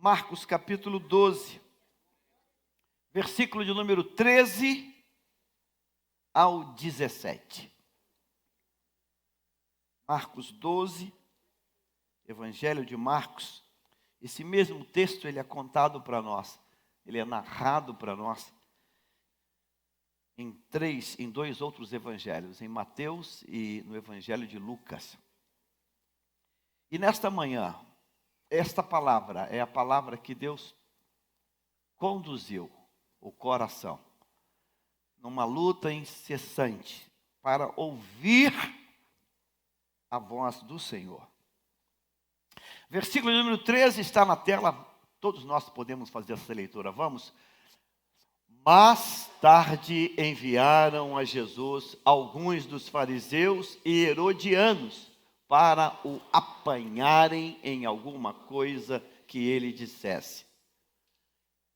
Marcos capítulo 12, versículo de número 13 ao 17. Marcos 12, Evangelho de Marcos. Esse mesmo texto ele é contado para nós, ele é narrado para nós em dois outros evangelhos, em Mateus e no Evangelho de Lucas. E nesta manhã, esta palavra é a palavra que Deus conduziu o coração numa luta incessante para ouvir a voz do Senhor. Versículo número 13 está na tela, todos nós podemos fazer essa leitura, vamos? Mais tarde enviaram a Jesus alguns dos fariseus e herodianos para o apanharem em alguma coisa que ele dissesse.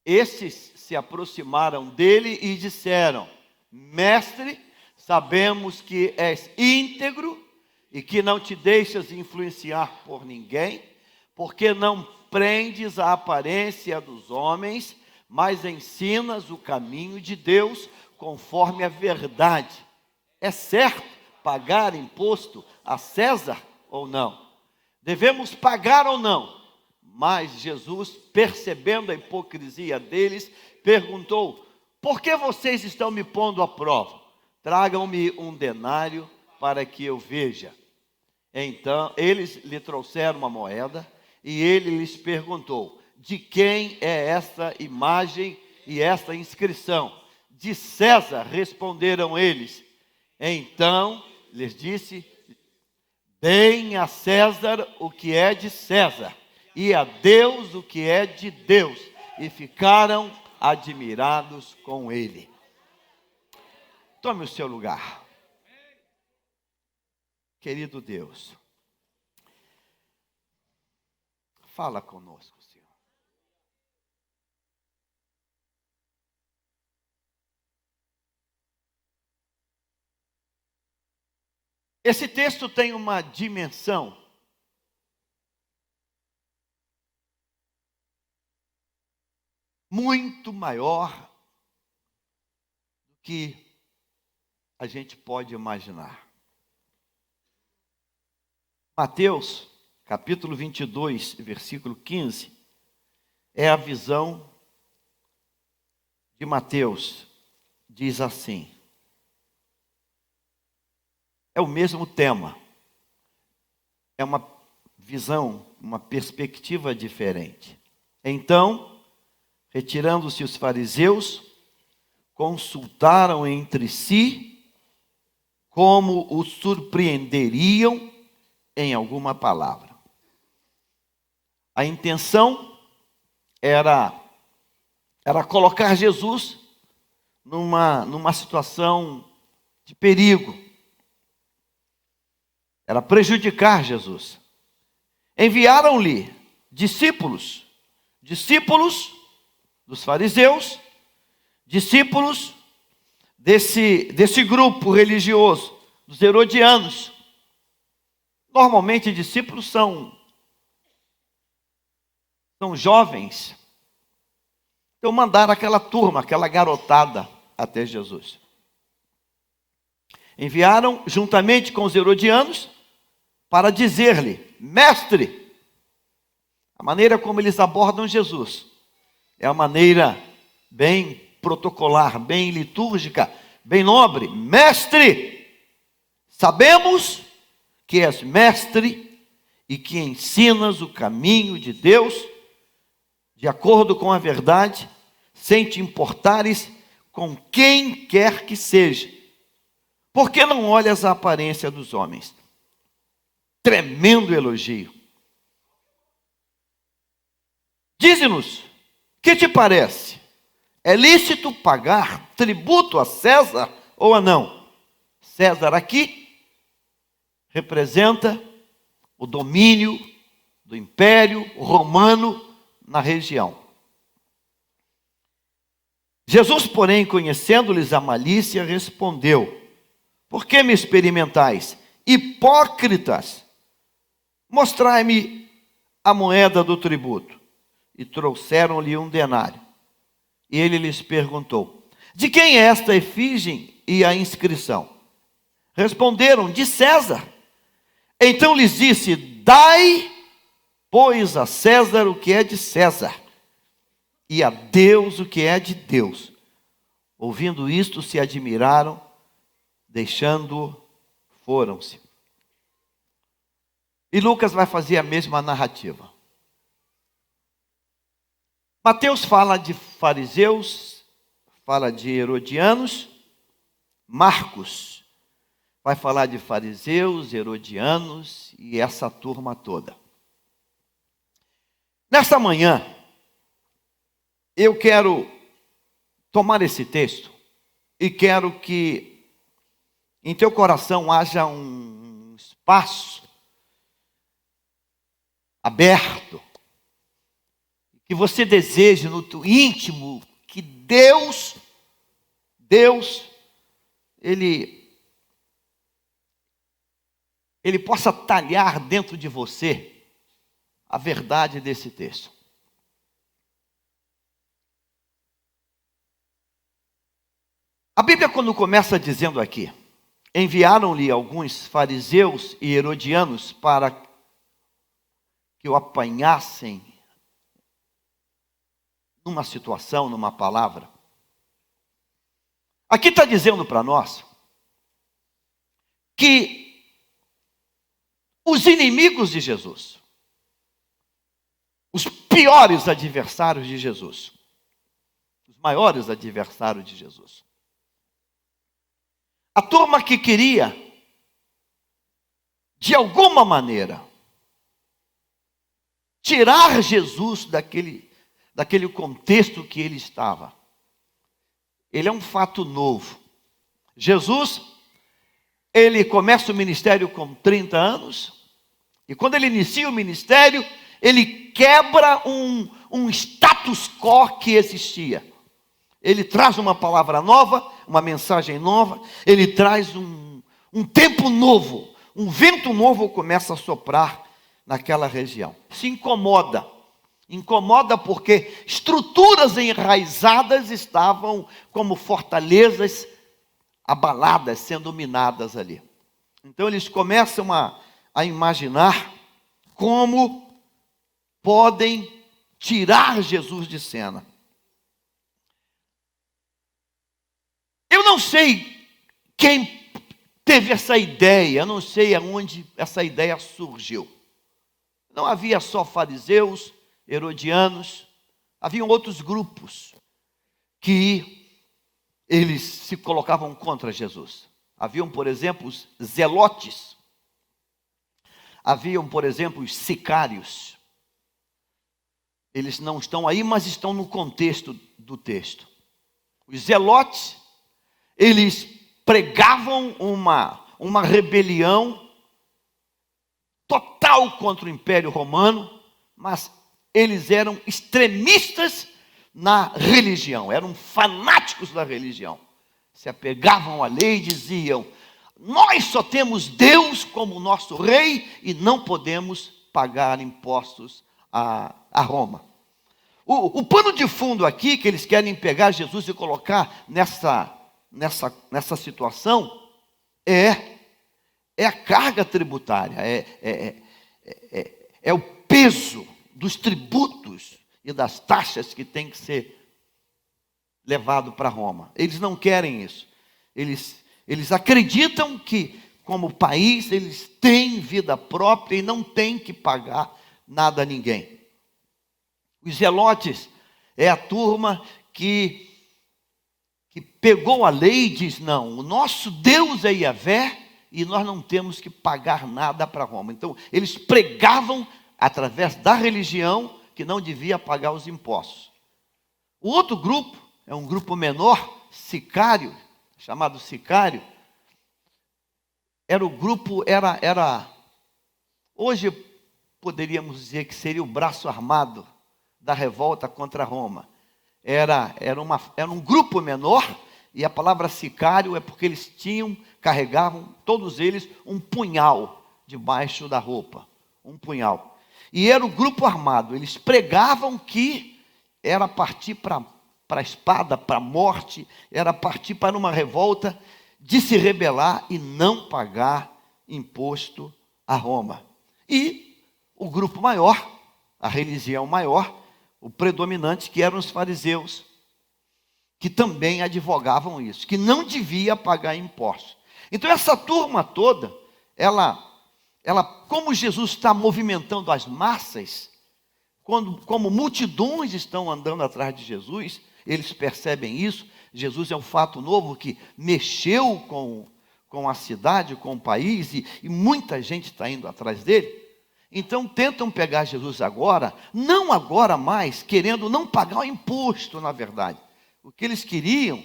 Estes se aproximaram dele e disseram: Mestre, sabemos que és íntegro e que não te deixas influenciar por ninguém, porque não prendes a aparência dos homens, mas ensinas o caminho de Deus conforme a verdade. É certo pagar imposto a César ou não? Devemos pagar ou não? Mas Jesus, percebendo a hipocrisia deles, perguntou: por que vocês estão me pondo à prova? Tragam-me um denário para que eu veja. Então, eles lhe trouxeram uma moeda e ele lhes perguntou: de quem é essa imagem e essa inscrição? De César, responderam eles. Então, lhes disse: deem a César o que é de César, e a Deus o que é de Deus. E ficaram admirados com ele. Tome o seu lugar. Querido Deus, fala conosco, Senhor. Esse texto tem uma dimensão muito maior do que a gente pode imaginar. Mateus, capítulo 22, versículo 15, é a visão de Mateus. Diz assim, é o mesmo tema, é uma visão, uma perspectiva diferente. Então, retirando-se os fariseus, consultaram entre si como o surpreenderiam em alguma palavra. A intenção era colocar Jesus numa situação de perigo. Era prejudicar Jesus. Enviaram-lhe discípulos dos fariseus, discípulos desse grupo religioso, dos herodianos. Normalmente discípulos são jovens. Então mandaram aquela turma, aquela garotada até Jesus. Enviaram juntamente com os herodianos para dizer-lhe: mestre. A maneira como eles abordam Jesus é uma maneira bem protocolar, bem litúrgica, bem nobre. Mestre, sabemos que és mestre e que ensinas o caminho de Deus de acordo com a verdade, sem te importares com quem quer que seja. Por que não olhas a aparência dos homens? Tremendo elogio. Dize-nos, que te parece? É lícito pagar tributo a César ou a não? César aqui representa o domínio do Império Romano na região. Jesus, porém, conhecendo-lhes a malícia, respondeu: por que me experimentais? Hipócritas! Mostrai-me a moeda do tributo. e trouxeram-lhe um denário. E ele lhes perguntou: de quem é esta efígie e a inscrição? Responderam: de César. Então lhes disse: dai, pois, a César o que é de César, e a Deus o que é de Deus. Ouvindo isto, se admiraram, deixando-o, foram-se. E Lucas vai fazer a mesma narrativa. Mateus fala de fariseus, fala de herodianos. Marcos vai falar de fariseus, herodianos e essa turma toda. Nesta manhã, eu quero tomar esse texto e quero que em teu coração haja um espaço aberto, que você deseje no teu íntimo que Deus, Ele possa talhar dentro de você a verdade desse texto. A Bíblia, quando começa dizendo aqui: enviaram-lhe alguns fariseus e herodianos para que o apanhassem numa situação, numa palavra. Aqui está dizendo para nós que os inimigos de Jesus, os piores adversários de Jesus, os maiores adversários de Jesus, a turma que queria, de alguma maneira, tirar Jesus daquele contexto que ele estava. Ele é um fato novo. Jesus, ele começa o ministério com 30 anos, e quando ele inicia o ministério, ele quebra um status quo que existia. Ele traz uma palavra nova, uma mensagem nova, ele traz um tempo novo, um vento novo começa a soprar naquela região. Se incomoda porque estruturas enraizadas estavam como fortalezas abaladas, sendo minadas ali. Então eles começam a imaginar como podem tirar Jesus de cena. Eu não sei quem teve essa ideia, eu não sei aonde essa ideia surgiu. Não havia só fariseus, herodianos, haviam outros grupos que eles se colocavam contra Jesus. Haviam, por exemplo, os zelotes. Haviam, por exemplo, os sicários. Eles não estão aí, mas estão no contexto do texto. Os zelotes, eles pregavam uma rebelião total contra o Império Romano, mas eles eram extremistas na religião, eram fanáticos da religião. Se apegavam à lei e diziam: nós só temos Deus como nosso rei e não podemos pagar impostos a Roma. O pano de fundo aqui, que eles querem pegar Jesus e colocar nessa situação, é a carga tributária, é o peso dos tributos e das taxas que tem que ser levado para Roma. Eles não querem isso. Eles acreditam que, como país, eles têm vida própria e não têm que pagar nada a ninguém. Os zelotes é a turma que pegou a lei e diz: não, o nosso Deus é Yahvé e nós não temos que pagar nada para Roma. Então, eles pregavam através da religião que não devia pagar os impostos. O outro grupo é um grupo menor, sicário, chamado sicário. Era o grupo, hoje poderíamos dizer que seria o braço armado da revolta contra Roma. Era um grupo menor, e a palavra sicário é porque eles carregavam, todos eles, um punhal debaixo da roupa. Um punhal. E era o grupo armado. Eles pregavam que era partir para a espada, para a morte, era partir para uma revolta, de se rebelar e não pagar imposto a Roma. E o grupo maior, a religião maior, o predominante, que eram os fariseus, que também advogavam isso, que não devia pagar impostos. Então essa turma toda, ela como Jesus está movimentando as massas, como multidões estão andando atrás de Jesus, eles percebem isso. Jesus é um fato novo que mexeu com a cidade, com o país, e muita gente está indo atrás dele. Então tentam pegar Jesus agora, não agora mais, querendo não pagar o imposto, na verdade. O que eles queriam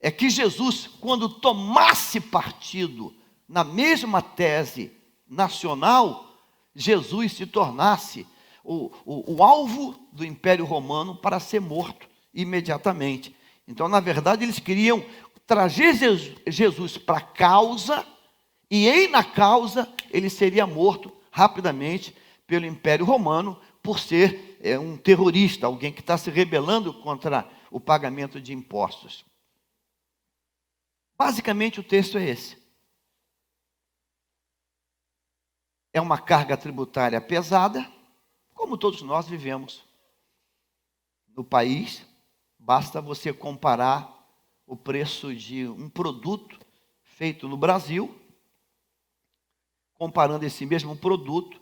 é que Jesus, quando tomasse partido na mesma tese nacional, Jesus se tornasse o alvo do Império Romano para ser morto imediatamente. Então, na verdade, eles queriam trazer Jesus para a causa, e na causa ele seria morto rapidamente pelo Império Romano, por ser um terrorista, alguém que está se rebelando contra o pagamento de impostos. Basicamente o texto é esse. É uma carga tributária pesada, como todos nós vivemos no país. Basta você comparar o preço de um produto feito no Brasil, comparando esse mesmo produto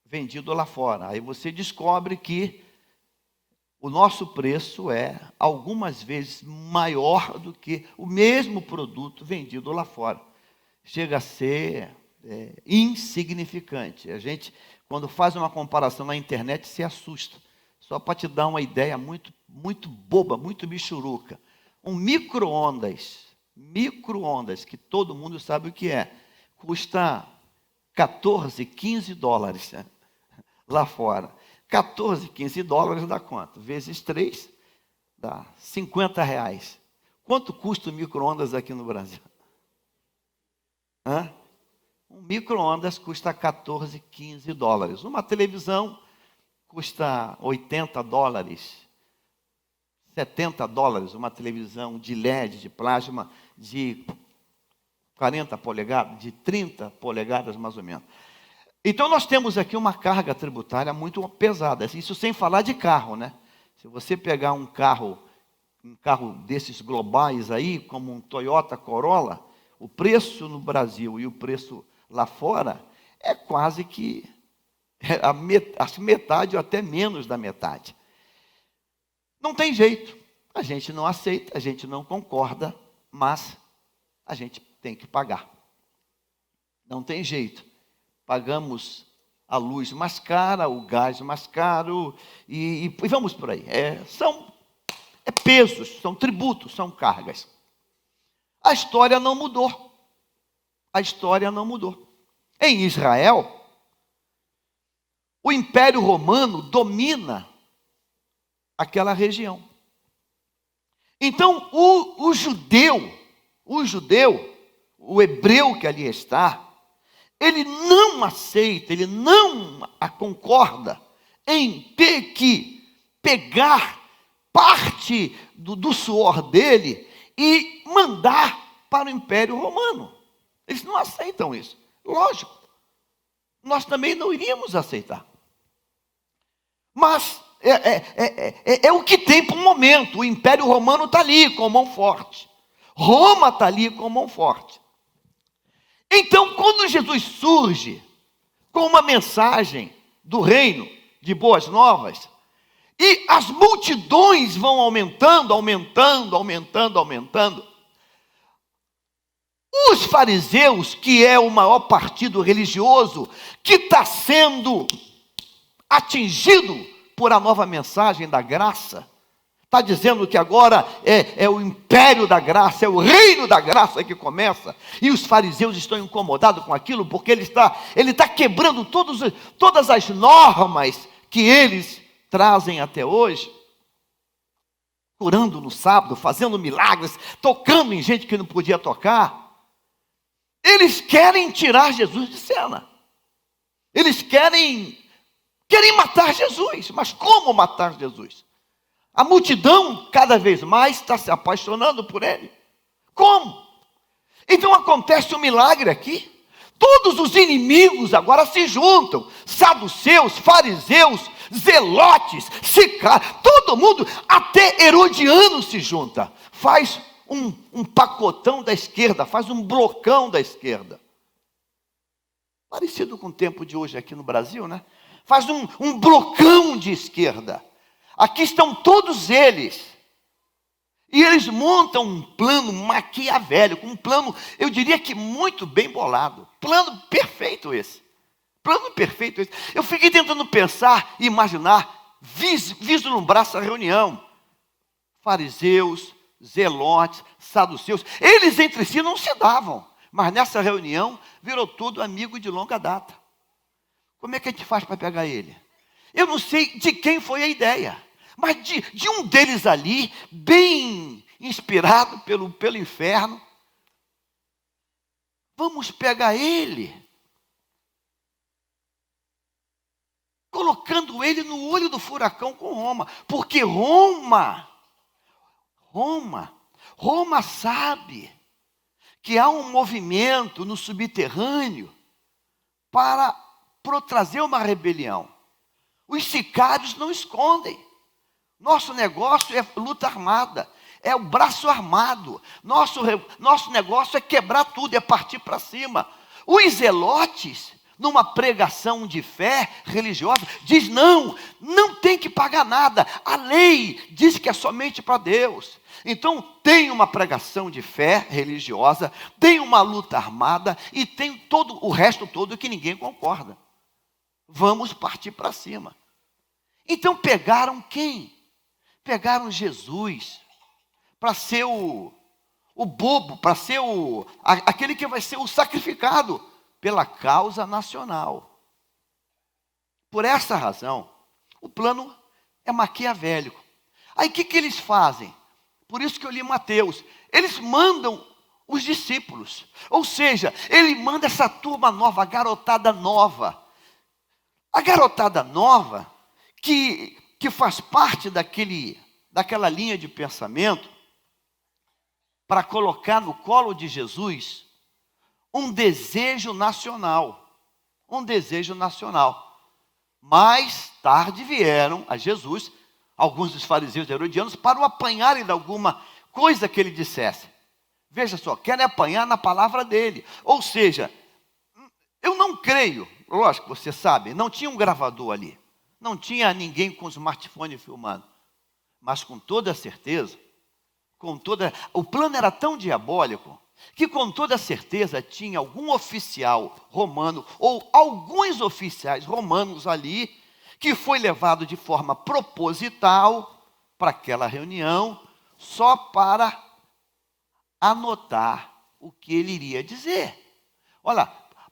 vendido lá fora. Aí você descobre que o nosso preço é algumas vezes maior do que o mesmo produto vendido lá fora. Chega a ser insignificante. A gente, quando faz uma comparação na internet, se assusta. Só para te dar uma ideia muito, muito boba, muito michuruca. Um micro-ondas, que todo mundo sabe o que é, custa 14, 15 dólares lá fora. 14, 15 dólares dá quanto? Vezes 3, dá 50 reais. Quanto custa o micro-ondas aqui no Brasil? Um micro-ondas custa 14, 15 dólares. Uma televisão custa 80 dólares, 70 dólares, uma televisão de LED, de plasma, de 40 polegadas, de 30 polegadas mais ou menos. Então nós temos aqui uma carga tributária muito pesada, isso sem falar de carro, né? Se você pegar um carro desses globais aí, como um Toyota Corolla, o preço no Brasil e o preço lá fora é quase que a metade ou até menos da metade. Não tem jeito, a gente não aceita, a gente não concorda, mas a gente tem que pagar. Não tem jeito. Pagamos a luz mais cara, o gás mais caro, e vamos por aí. São pesos, são tributos, são cargas. A história não mudou. A história não mudou. Em Israel, o Império Romano domina aquela região. Então, o hebreu que ali está, ele não aceita, ele não concorda em ter que pegar parte do suor dele e mandar para o Império Romano. Eles não aceitam isso. Lógico, nós também não iríamos aceitar. Mas é o que tem para o momento. O Império Romano está ali com mão forte. Roma está ali com mão forte. Então, quando Jesus surge com uma mensagem do reino de boas novas, e as multidões vão aumentando, os fariseus, que é o maior partido religioso, que está sendo atingido por a nova mensagem da graça, está dizendo que agora é o império da graça, é o reino da graça que começa, e os fariseus estão incomodados com aquilo, porque ele está quebrando todas as normas que eles trazem até hoje, curando no sábado, fazendo milagres, tocando em gente que não podia tocar. Eles querem tirar Jesus de cena, eles querem Querem matar Jesus, mas como matar Jesus? A multidão, cada vez mais, está se apaixonando por ele. Como? Então acontece um milagre aqui. Todos os inimigos agora se juntam. Saduceus, fariseus, zelotes, sicários, todo mundo, até Herodiano se junta. Faz um pacotão da esquerda, faz um blocão da esquerda. Parecido com o tempo de hoje aqui no Brasil, né? Faz um blocão de esquerda. Aqui estão todos eles. E eles montam um plano maquiavélico, um plano, eu diria que muito bem bolado. Plano perfeito esse. Plano perfeito esse. Eu fiquei tentando pensar e imaginar, vislumbrar essa reunião. Fariseus, zelotes, saduceus, eles entre si não se davam. Mas nessa reunião, virou tudo amigo de longa data. Como é que a gente faz para pegar ele? Eu não sei de quem foi a ideia. Mas de um deles ali, bem inspirado pelo inferno, vamos pegar ele, colocando ele no olho do furacão com Roma, porque Roma sabe que há um movimento no subterrâneo para trazer uma rebelião. Os sicários não escondem. Nosso negócio é luta armada, é o braço armado. Nosso negócio é quebrar tudo, é partir para cima. Os zelotes, numa pregação de fé religiosa, diz não tem que pagar nada. A lei diz que é somente para Deus. Então tem uma pregação de fé religiosa, tem uma luta armada e tem todo o resto todo que ninguém concorda. Vamos partir para cima. Então pegaram quem? Pegaram Jesus para ser o bobo, para ser aquele que vai ser o sacrificado pela causa nacional. Por essa razão, o plano é maquiavélico. Aí o que eles fazem? Por isso que eu li Mateus. Eles mandam os discípulos. Ou seja, ele manda essa turma nova, a garotada nova. A garotada nova que faz parte daquela linha de pensamento para colocar no colo de Jesus um desejo nacional. Um desejo nacional. Mais tarde vieram a Jesus alguns dos fariseus e herodianos para o apanharem de alguma coisa que ele dissesse. Veja só, querem apanhar na palavra dele. Ou seja, eu não creio, lógico, você sabe, não tinha um gravador ali. Não tinha ninguém com smartphone filmando. Mas com toda certeza, o plano era tão diabólico, que com toda certeza tinha algum oficial romano, ou alguns oficiais romanos ali, que foi levado de forma proposital para aquela reunião, só para anotar o que ele iria dizer. Olha,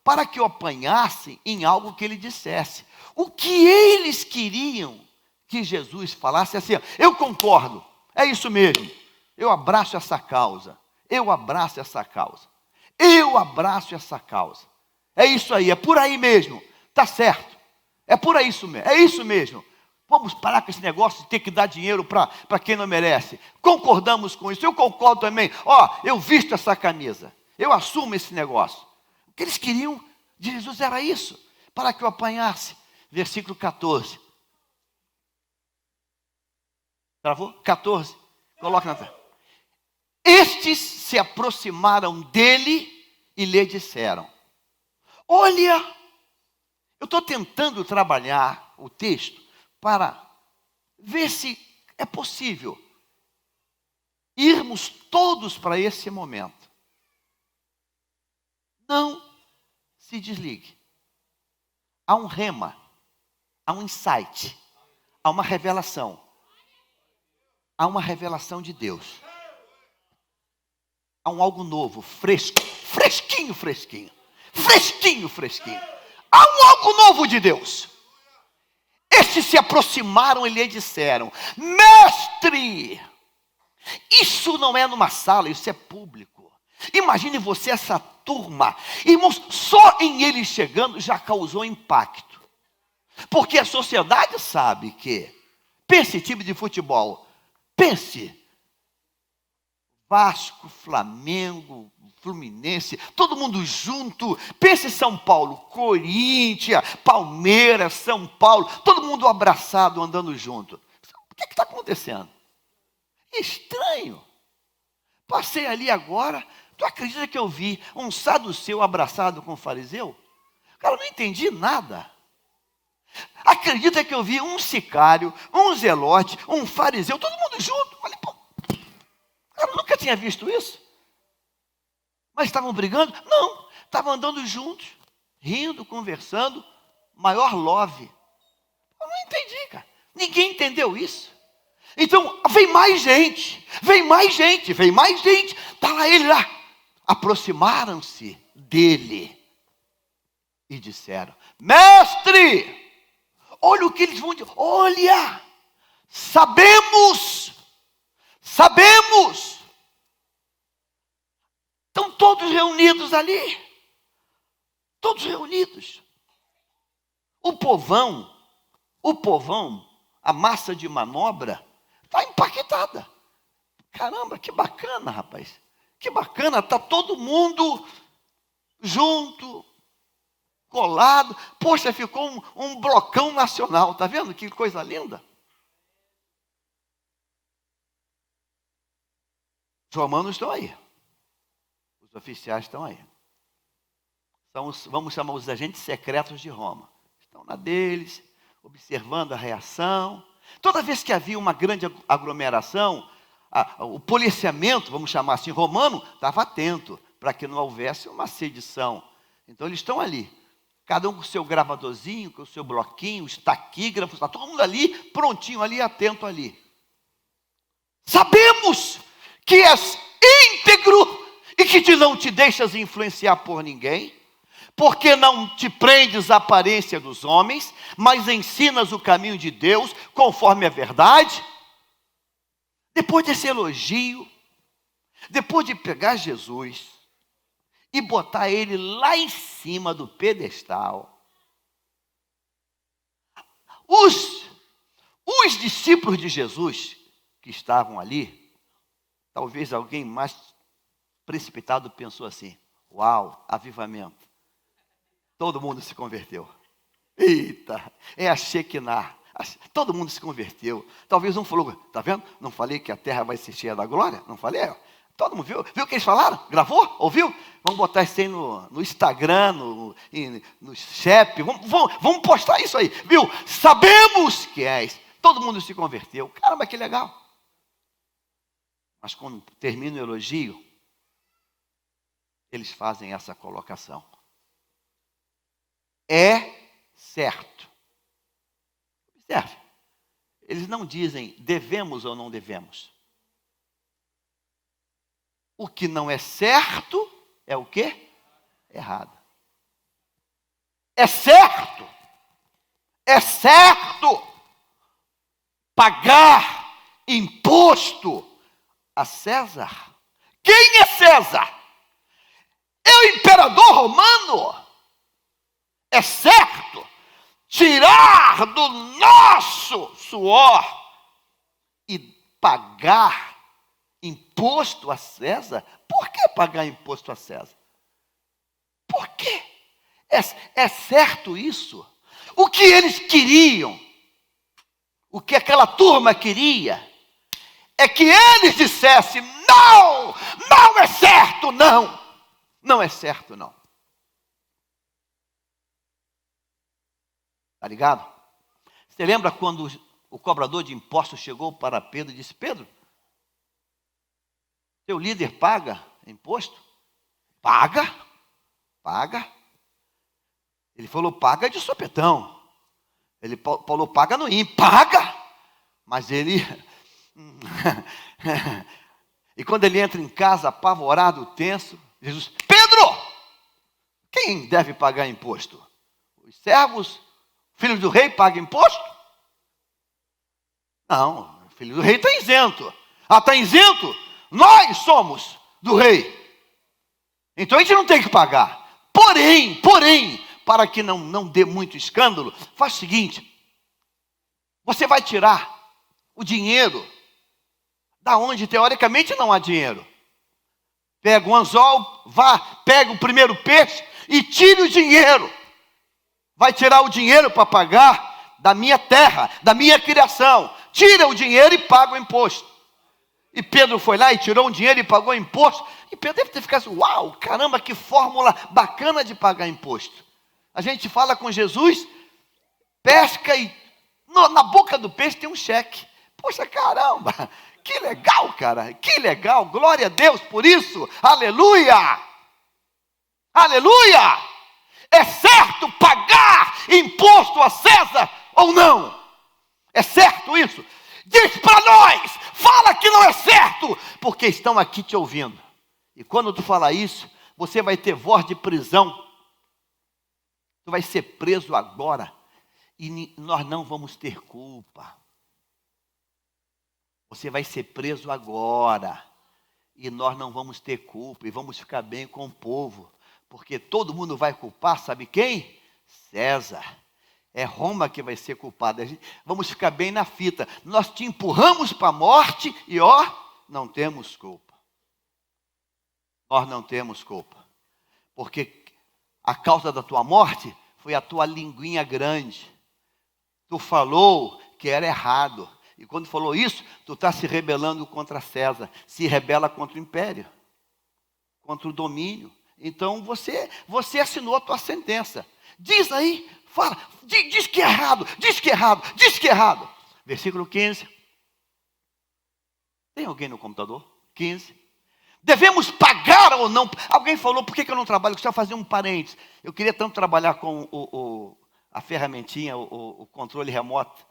para que o apanhassem em algo que ele dissesse. O que eles queriam que Jesus falasse assim: eu concordo, é isso mesmo, eu abraço essa causa, eu abraço essa causa, eu abraço essa causa. É isso aí, é por aí mesmo, está certo, é por aí isso mesmo, é isso mesmo. Vamos parar com esse negócio de ter que dar dinheiro para quem não merece. Concordamos com isso, eu concordo também. Eu visto essa camisa, eu assumo esse negócio. O que eles queriam de Jesus era isso, para que o apanhasse. Versículo 14. Travou? 14. Coloca na tela. Estes se aproximaram dele e lhe disseram: olha, eu estou tentando trabalhar o texto para ver se é possível irmos todos para esse momento. Não se desligue. Há um rema, há um insight, há uma revelação. Há uma revelação de Deus. Há um algo novo, fresco, fresquinho. Há um algo novo de Deus. Estes se aproximaram e lhe disseram: mestre, isso não é numa sala, isso é público. Imagine você essa turma. Irmãos, só em eles chegando já causou impacto. Porque a sociedade sabe que, pense time de futebol, pense Vasco, Flamengo, Fluminense, todo mundo junto. Pense São Paulo, Corinthians, Palmeiras, São Paulo, todo mundo abraçado, andando junto. O que está acontecendo? Estranho. Passei ali agora, tu acredita que eu vi um saduceu abraçado com um fariseu? Cara, eu não entendi nada. Acredita que eu vi um sicário, um zelote, um fariseu, todo mundo junto. Falei, pô, cara, eu nunca tinha visto isso. Mas estavam brigando? Não, estavam andando juntos, rindo, conversando, maior love. Eu não entendi, cara. Ninguém entendeu isso. Então, vem mais gente. Está lá ele lá. Aproximaram-se dele e disseram, mestre, olha o que eles vão dizer. Olha, sabemos. Estão todos reunidos ali. Todos reunidos. O povão, a massa de manobra, está empaquetada. Caramba, que bacana, rapaz. Que bacana, está todo mundo junto, colado. Poxa, ficou um blocão nacional. Está vendo que coisa linda? Os romanos estão aí. Os oficiais estão aí. Vamos chamar os agentes secretos de Roma. Estão na deles, observando a reação. Toda vez que havia uma grande aglomeração, o policiamento, vamos chamar assim, romano, estava atento para que não houvesse uma sedição. Então eles estão ali, cada um com o seu gravadorzinho, com o seu bloquinho, os taquígrafos, está todo mundo ali, prontinho ali, atento ali. Sabemos que és íntegro e que não te deixas influenciar por ninguém, porque não te prendes à aparência dos homens, mas ensinas o caminho de Deus conforme a verdade. Depois desse elogio, depois de pegar Jesus e botar ele lá em cima do pedestal, os discípulos de Jesus que estavam ali, talvez alguém mais precipitado pensou assim, uau, avivamento. Todo mundo se converteu. Eita, é a Shekinah. Todo mundo se converteu. Talvez um falou, tá vendo? Não falei que a terra vai ser cheia da glória? Não falei? Todo mundo viu? Viu o que eles falaram? Gravou? Ouviu? Vamos botar isso aí no Instagram, no CHEP. Vamos postar isso aí. Viu? Sabemos que és. Todo mundo se converteu. Caramba, que legal. Mas quando termina o elogio, eles fazem essa colocação. É certo. Observe. Eles não dizem devemos ou não devemos. O que não é certo é o quê? Errado. É certo pagar imposto a César. Quem é César? É o imperador romano. É certo tirar do nosso suor e pagar imposto a César? Por que pagar imposto a César? Por quê? É certo isso? O que eles queriam, o que aquela turma queria, é que eles dissessem, não é certo, não é certo, não. Está ligado? Você lembra quando o cobrador de impostos chegou para Pedro e disse, Pedro, teu líder paga imposto? Paga. Ele falou, paga de sopetão. Ele falou, paga no INPE. Paga. Mas ele... E quando ele entra em casa, apavorado, tenso, Jesus, Pedro, quem deve pagar imposto? Os servos, filhos do rei, pagam imposto? Não, o filho do rei está isento. Está isento? Nós somos do rei. Então a gente não tem que pagar. Porém, para que não dê muito escândalo, faz o seguinte: você vai tirar o dinheiro da onde teoricamente não há dinheiro. Pega um anzol, pega o primeiro peixe e tire o dinheiro. Vai tirar o dinheiro para pagar da minha terra, da minha criação. Tira o dinheiro e paga o imposto. E Pedro foi lá e tirou o dinheiro e pagou o imposto. E Pedro deve ter ficado assim: uau, caramba, que fórmula bacana de pagar imposto. A gente fala com Jesus, pesca e na boca do peixe tem um cheque. Poxa, caramba, que legal, cara, que legal, glória a Deus por isso, aleluia, aleluia. É certo pagar imposto a César ou não? É certo isso? Diz para nós, fala que não é certo, porque estão aqui te ouvindo. E quando tu falar isso, você vai ter voz de prisão, tu vai ser preso agora, e nós não vamos ter culpa. Você vai ser preso agora, e nós não vamos ter culpa, e vamos ficar bem com o povo, porque todo mundo vai culpar, sabe quem? César. É Roma que vai ser culpada. Vamos ficar bem na fita. Nós te empurramos para a morte e não temos culpa. Nós não temos culpa. Porque a causa da tua morte foi a tua linguinha grande. Tu falou que era errado. E quando falou isso, tu está se rebelando contra César. Se rebela contra o império. Contra o domínio. Então você assinou a tua sentença. Diz aí, fala, diz que é errado, diz que é errado, diz que é errado. Versículo 15. Tem alguém no computador? 15. Devemos pagar ou não? Alguém falou, por que eu não trabalho? Deixa eu fazer um parênteses. Eu queria tanto trabalhar com a ferramentinha, o controle remoto.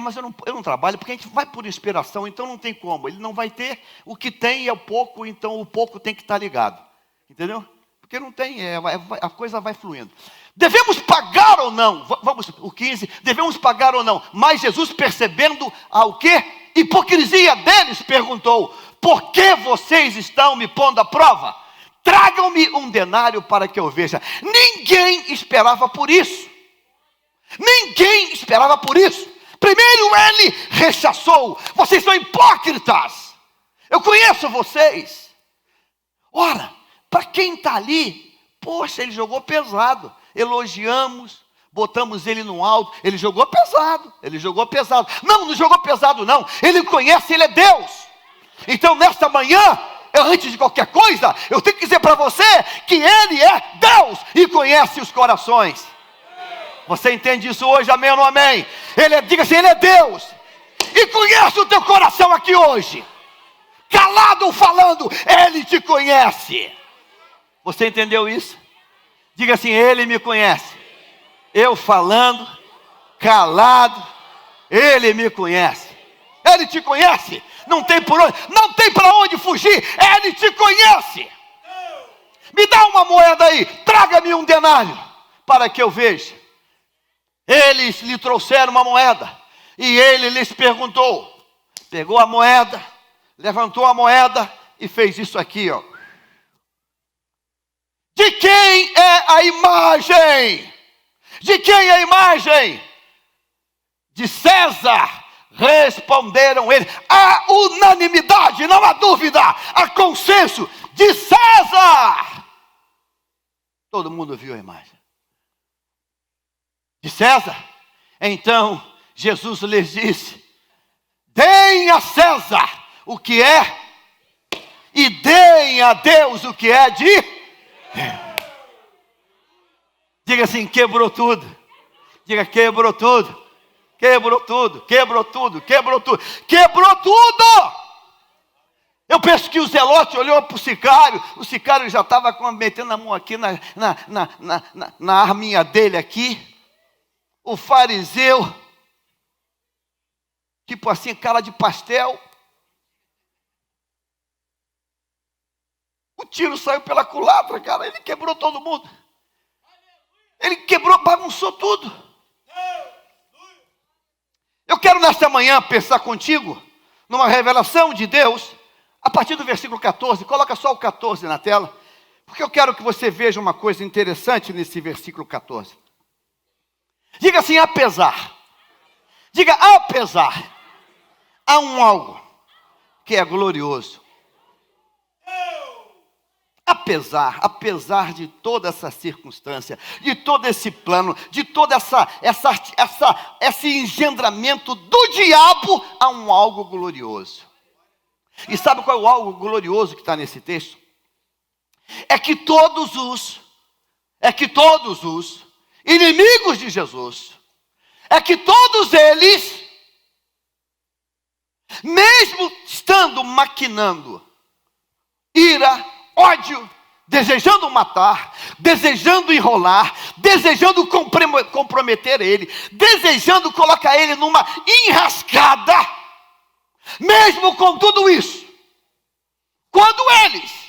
Mas eu não trabalho, porque a gente vai por inspiração, então não tem como. Ele não vai ter, o que tem é o pouco, então o pouco tem que estar ligado. Entendeu? Porque não tem, a coisa vai fluindo. Devemos pagar ou não? Vamos, o 15, devemos pagar ou não? Mas Jesus, percebendo o quê? Hipocrisia deles, perguntou: por que vocês estão me pondo à prova? Tragam-me um denário para que eu veja. Ninguém esperava por isso. Ninguém esperava por isso. Primeiro ele rechaçou: vocês são hipócritas. Eu conheço vocês. Ora, para quem está ali, poxa, ele jogou pesado. Elogiamos, botamos ele no alto. Ele jogou pesado, ele jogou pesado. Não jogou pesado não. Ele conhece, ele é Deus. Então nesta manhã, antes de qualquer coisa, eu tenho que dizer para você que ele é Deus e conhece os corações. Você entende isso hoje, amém ou não amém? Diga assim, ele é Deus e conhece o teu coração aqui hoje. Calado ou falando, ele te conhece. Você entendeu isso? Diga assim, ele me conhece. Eu falando, calado, ele me conhece. Ele te conhece. Não tem para onde fugir. Ele te conhece. Me dá uma moeda aí. Traga-me um denário para que eu veja. Eles lhe trouxeram uma moeda. E ele lhes perguntou. Pegou a moeda, levantou a moeda e fez isso aqui, ó. De quem é a imagem? De quem é a imagem? De César. Responderam eles. Há unanimidade, não há dúvida. Há consenso de César. Todo mundo viu a imagem. De César. Então Jesus lhes disse: deem a César o que é e deem a Deus o que é de... Diga assim, quebrou tudo. Diga, quebrou tudo. Quebrou tudo, quebrou tudo, quebrou tudo. Quebrou tudo! Eu penso que o zelote olhou para o sicário já estava metendo a mão aqui na arminha dele aqui. O fariseu, tipo assim, cara de pastel. O tiro saiu pela culatra, cara. Ele quebrou todo mundo. Ele quebrou, bagunçou tudo. Eu quero nesta manhã pensar contigo numa revelação de Deus, a partir do versículo 14. Coloca só o 14 na tela. Porque eu quero que você veja uma coisa interessante nesse versículo 14. Diga assim, apesar. Diga, apesar. Há um algo que é glorioso. Apesar de toda essa circunstância, de todo esse plano, de todo esse engendramento do diabo, há um algo glorioso. E sabe qual é o algo glorioso que está nesse texto? É que todos os inimigos de Jesus, é que todos eles, mesmo estando maquinando ira, ódio, desejando matar, desejando enrolar, desejando comprometer ele, desejando colocar ele numa enrascada, mesmo com tudo isso, quando eles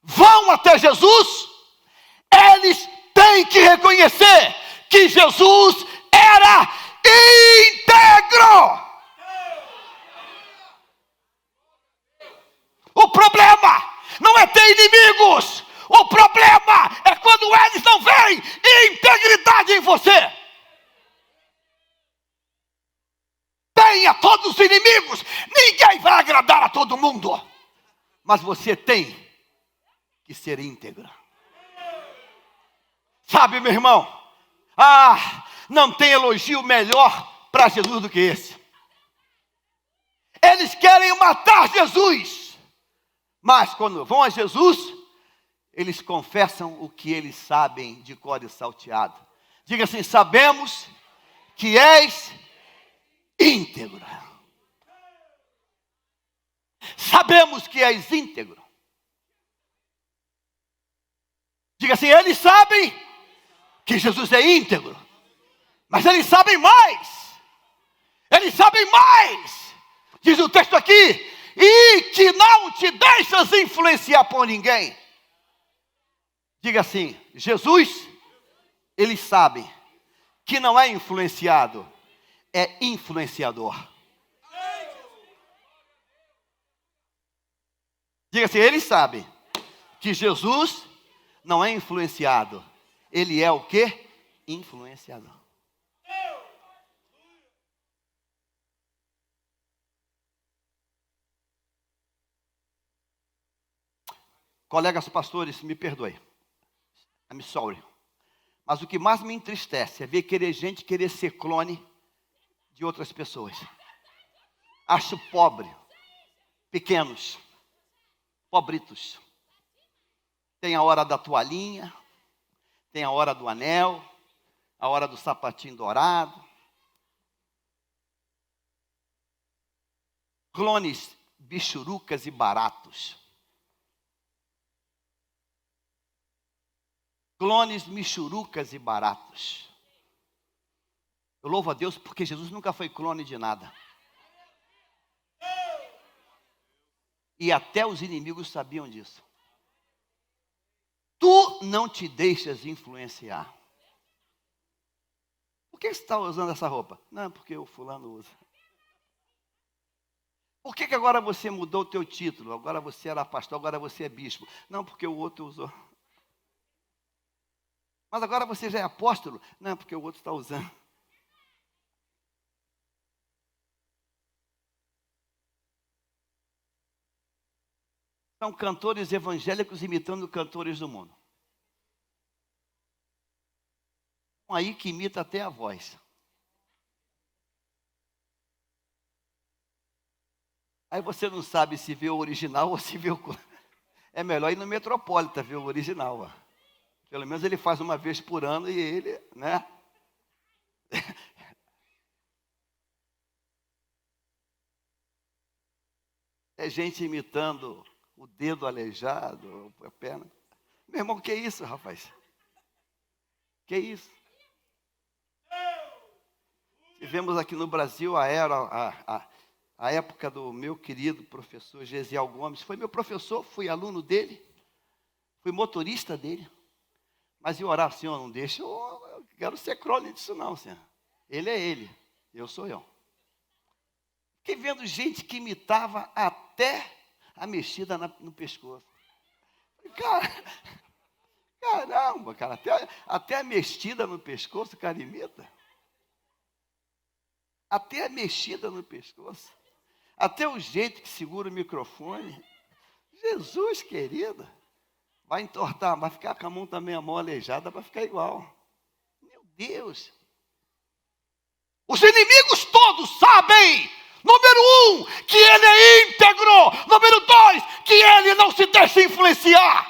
vão até Jesus, eles têm que reconhecer que Jesus era íntegro. O problema não é ter inimigos. O problema é quando eles não veem integridade em você. Tenha todos os inimigos. Ninguém vai agradar a todo mundo. Mas você tem que ser íntegro. Sabe, meu irmão? Não tem elogio melhor para Jesus do que esse. Eles querem matar Jesus. Mas quando vão a Jesus, eles confessam o que eles sabem de cor e salteado. Diga assim, sabemos que és íntegro. Sabemos que és íntegro. Diga assim, eles sabem que Jesus é íntegro. Mas eles sabem mais. Eles sabem mais. Diz o texto aqui. E que não te deixas influenciar por ninguém. Diga assim, Jesus, eles sabem que não é influenciado, é influenciador. Diga assim, eles sabem que Jesus não é influenciado, ele é o quê? Influenciador. Colegas pastores, me perdoe. I'm sorry. Mas o que mais me entristece é ver gente querer ser clone de outras pessoas. Acho pobre, pequenos, pobritos. Tem a hora da toalhinha, tem a hora do anel, a hora do sapatinho dourado. Clones bichurucas e baratos. Clones michurucas e baratos. Eu louvo a Deus porque Jesus nunca foi clone de nada. E até os inimigos sabiam disso. Tu não te deixas influenciar. Por que você está usando essa roupa? Não, porque o fulano usa. Por que agora você mudou o teu título? Agora você era pastor, agora você é bispo. Não, porque o outro usou. Mas agora você já é apóstolo? Não, porque o outro está usando. São cantores evangélicos imitando cantores do mundo. Um aí que imita até a voz. Aí você não sabe se vê o original ou se vê o... É melhor ir no Metropolitan ver o original. Ó. Pelo menos ele faz uma vez por ano e ele, né? É gente imitando o dedo aleijado, a perna. Meu irmão, que isso, rapaz? Que isso? Tivemos aqui no Brasil a época do meu querido professor Gesiel Gomes. Foi meu professor, fui aluno dele, fui motorista dele. Mas e orar, Senhor, não deixa, eu quero ser crônico disso não, Senhor. Ele é ele, eu sou eu. Fiquei vendo gente que imitava até a mexida no pescoço. Cara, caramba, cara, até a mexida no pescoço, o cara imita. Até a mexida no pescoço. Até o jeito que segura o microfone. Jesus, querido. Vai entortar, vai ficar com a mão também, a mão aleijada, vai ficar igual. Meu Deus. Os inimigos todos sabem. Número 1, que ele é íntegro. Número 2, que ele não se deixa influenciar.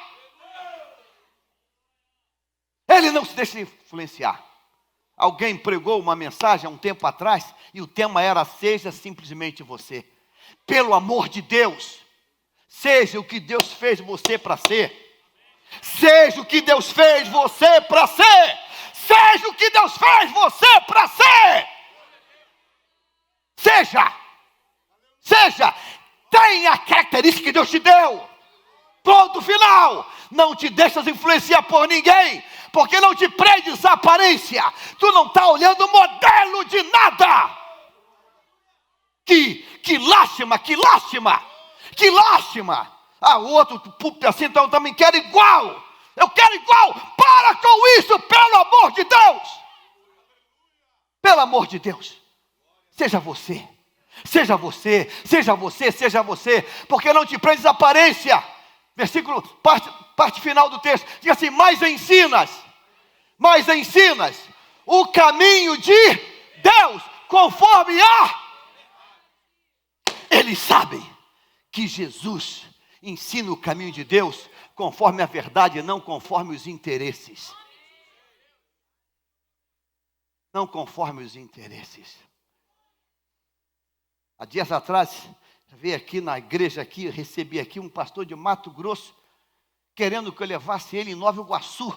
Ele não se deixa influenciar. Alguém pregou uma mensagem há um tempo atrás e o tema era: seja simplesmente você. Pelo amor de Deus, seja o que Deus fez você para ser. Seja o que Deus fez você para ser. Seja o que Deus fez você para ser. Seja, tenha a característica que Deus te deu. Ponto final. Não te deixas influenciar por ninguém, porque não te prendes a aparência. Tu não está olhando o modelo de nada. Que lástima. Ah, o outro púlpito assim, então eu também quero igual. Eu quero igual. Para com isso, pelo amor de Deus. Pelo amor de Deus. Seja você. Porque não te prendes a aparência. Versículo, parte final do texto. Diz assim: mas ensinas o caminho de Deus conforme a... Eles sabem que Jesus ensina o caminho de Deus conforme a verdade, não conforme os interesses. Não conforme os interesses. Há dias atrás, veio aqui na igreja, recebi aqui um pastor de Mato Grosso, querendo que eu levasse ele em Nova Iguaçu,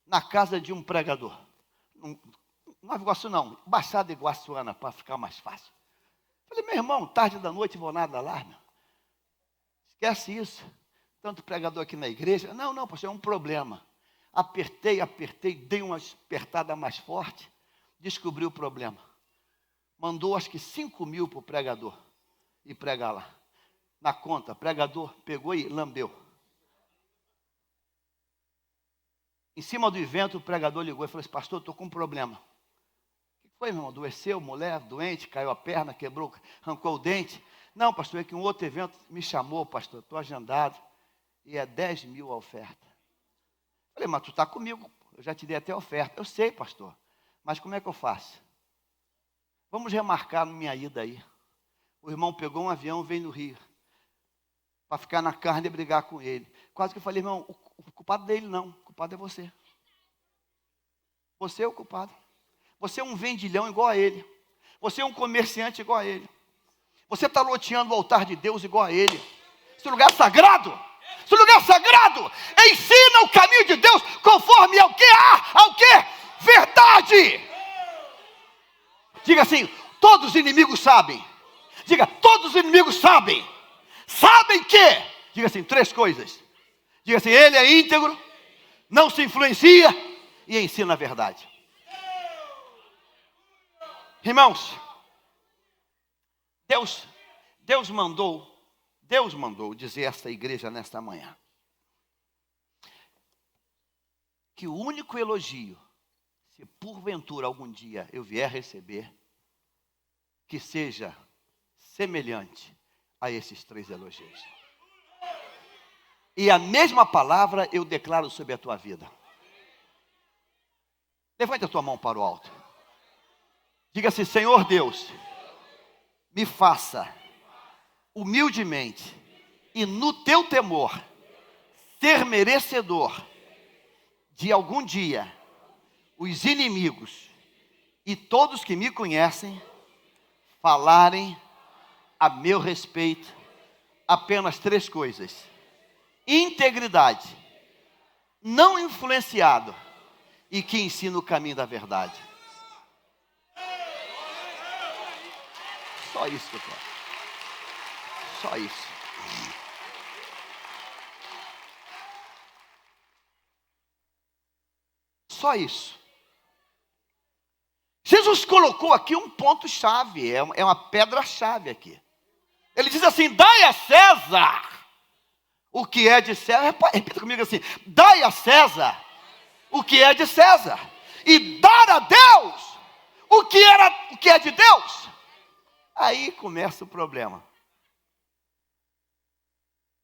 na casa de um pregador. Nova Iguaçu não, Baixada Iguaçuana, para ficar mais fácil. Falei: meu irmão, tarde da noite vou nada lá, meu. Esquece isso. Tanto pregador aqui na igreja. Não, pastor, é um problema. Apertei, dei uma apertada mais forte, descobri o problema. Mandou acho que 5.000 para o pregador e pregar lá. Na conta, pregador pegou e lambeu. Em cima do evento, o pregador ligou e falou assim: pastor, estou com um problema. O que foi, meu irmão? Adoeceu, mulher, doente, caiu a perna, quebrou, arrancou o dente. Não, pastor, é que um outro evento me chamou, pastor, estou agendado, e é 10.000 a oferta. Falei: mas tu está comigo, eu já te dei até a oferta. Eu sei, pastor, mas como é que eu faço? Vamos remarcar minha ida aí. O irmão pegou um avião e veio no Rio, para ficar na carne e brigar com ele. Quase que eu falei: irmão, o culpado dele não, o culpado é você. Você é o culpado. Você é um vendilhão igual a ele. Você é um comerciante igual a ele. Você está loteando o altar de Deus igual a ele. Esse lugar sagrado. Ensina o caminho de Deus conforme ao que há, ao que? Verdade. Diga assim: todos os inimigos sabem. Diga: todos os inimigos sabem. Sabem que? Diga assim, 3 coisas. Diga assim: ele é íntegro, não se influencia e ensina a verdade. Irmãos, Deus mandou dizer a esta igreja nesta manhã que o único elogio, se porventura algum dia eu vier receber, que seja semelhante a esses 3 elogios. E a mesma palavra eu declaro sobre a tua vida. Levante a tua mão para o alto. Diga assim: Senhor Deus, me faça humildemente e no teu temor ser merecedor de algum dia os inimigos e todos que me conhecem falarem a meu respeito apenas 3 coisas: integridade, não influenciado e que ensina o caminho da verdade. Só isso que eu quero. Só isso. Só isso. Jesus colocou aqui um ponto-chave, é uma pedra-chave aqui. Ele diz assim: dai a César O que é de César, repita comigo assim: dai a César o que é de César, e dar a Deus o que é de Deus. Aí começa o problema.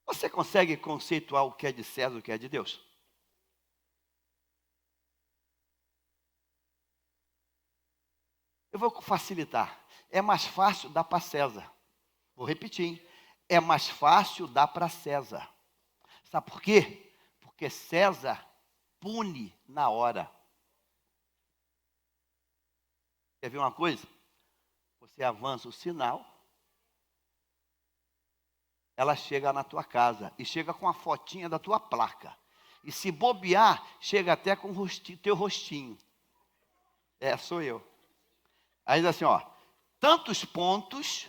Você consegue conceituar o que é de César e o que é de Deus? Eu vou facilitar. É mais fácil dar para César. Vou repetir, hein? É mais fácil dar para César. Sabe por quê? Porque César pune na hora. Quer ver uma coisa? Você avança o sinal, ela chega na tua casa e chega com a fotinha da tua placa. E se bobear, chega até com o teu rostinho. Sou eu. Aí diz assim, ó, tantos pontos,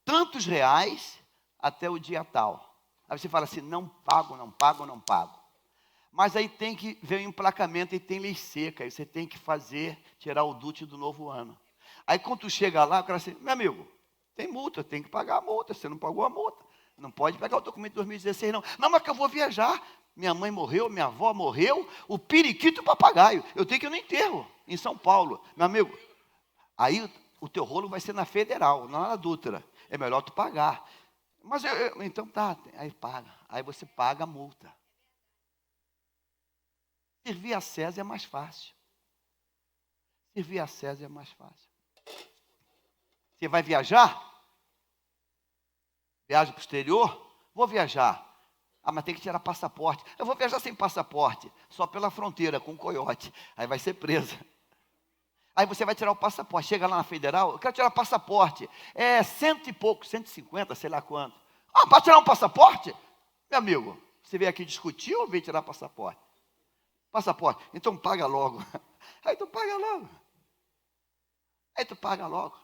tantos reais, até o dia tal. Aí você fala assim, não pago, não pago, não pago. Mas aí tem que ver o emplacamento e tem lei seca. Aí você tem que tirar o DUT do novo ano. Aí quando tu chega lá, o cara assim, meu amigo, tem multa, tem que pagar a multa. Você não pagou a multa. Não pode pegar o documento de 2016, não. Não, mas que eu vou viajar. Minha mãe morreu, minha avó morreu, o periquito e o papagaio. Eu tenho que ir no enterro, em São Paulo. Meu amigo, aí o teu rolo vai ser na Federal, não na Dutra. É melhor tu pagar. Mas então tá, aí paga. Aí você paga a multa. Servir a César é mais fácil. Servir a César é mais fácil. Você vai viajar? Viagem para o exterior? Vou viajar. Ah, mas tem que tirar passaporte. Eu vou viajar sem passaporte, só pela fronteira, com um coiote. Aí vai ser presa. Aí você vai tirar o passaporte. Chega lá na Federal, eu quero tirar o passaporte. É 100 e pouco, 150, sei lá quanto. Ah, para tirar um passaporte? Meu amigo, você veio aqui discutir ou veio tirar passaporte? Passaporte. Então paga logo. Aí tu paga logo. Aí tu paga logo.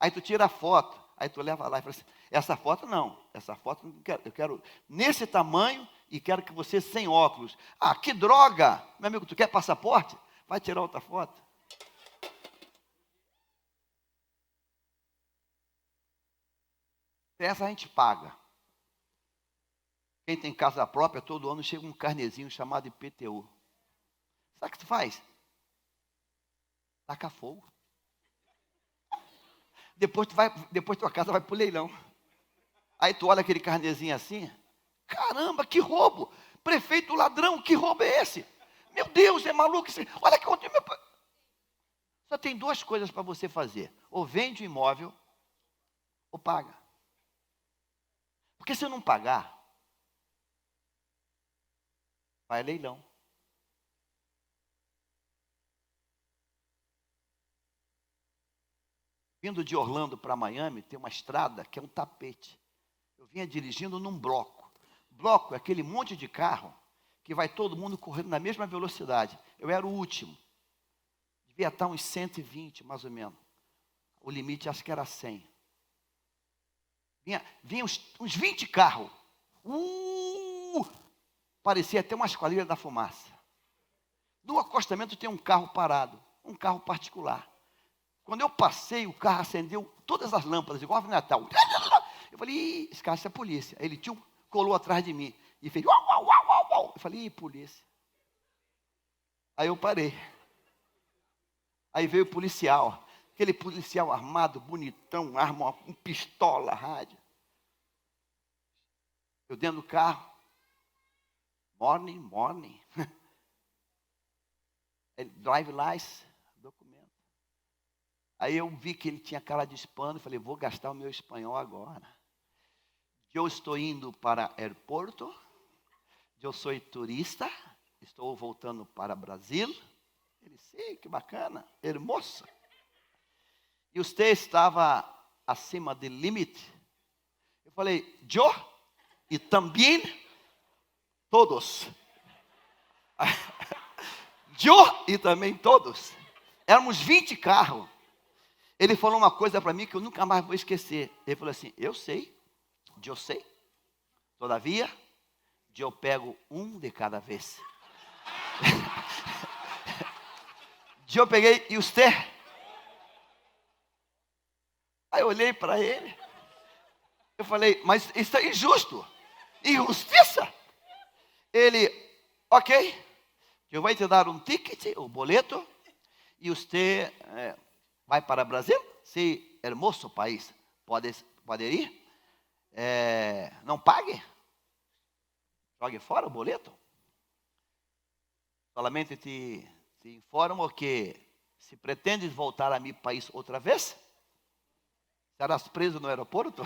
Aí tu tira a foto. Aí tu leva lá e fala assim, essa foto não. Essa foto eu quero nesse tamanho e quero que você sem óculos. Ah, que droga! Meu amigo, tu quer passaporte? Vai tirar outra foto. Essa a gente paga. Quem tem casa própria, todo ano chega um carnezinho chamado IPTU. Sabe o que tu faz? Taca fogo. Depois tua casa vai para o leilão. Aí tu olha aquele carnezinho assim. Caramba, que roubo. Prefeito ladrão, que roubo é esse? Meu Deus, é maluco. Olha que ontem meu pai. Só tem duas coisas para você fazer. Ou vende o imóvel, ou paga. Porque se não pagar, vai a leilão. Vindo de Orlando para Miami, tem uma estrada que é um tapete. Eu vinha dirigindo num bloco. Bloco é aquele monte de carro que vai todo mundo correndo na mesma velocidade. Eu era o último. Devia estar uns 120, mais ou menos. O limite acho que era 100. Vinha uns 20 carros. Parecia até uma esquadrilha da fumaça. No acostamento tem um carro parado, um carro particular. Quando eu passei, o carro acendeu todas as lâmpadas, igual a Natal. Eu falei, esse carro é a polícia. Aí ele colou atrás de mim e fez uau, uau, uau, uau, uau. Eu falei, polícia. Aí eu parei. Aí veio o policial, aquele policial armado, bonitão, arma, com pistola, rádio. Eu dentro do carro. Morning, morning. Ele, drive license, documento. Aí eu vi que ele tinha cara de hispano e falei, vou gastar o meu espanhol agora. Eu estou indo para o aeroporto, eu sou turista, estou voltando para o Brasil. Ele, sim, que bacana, hermoso. E você estava acima do limite. Eu falei, eu e também todos. Eu e também todos. Éramos 20 carros. Ele falou uma coisa para mim que eu nunca mais vou esquecer. Ele falou assim, eu sei. Todavia, eu pego um de cada vez. Eu peguei, e você? Aí eu olhei para ele. Eu falei, mas isso é injusto. Injustiça. Ele, ok, eu vou te dar um ticket, o boleto, e você vai para o Brasil. Sim, hermoso país. Pode ir. Não pague. Jogue fora o boleto. Solamente te informo que se pretendes voltar a meu país outra vez, serás preso no aeroporto.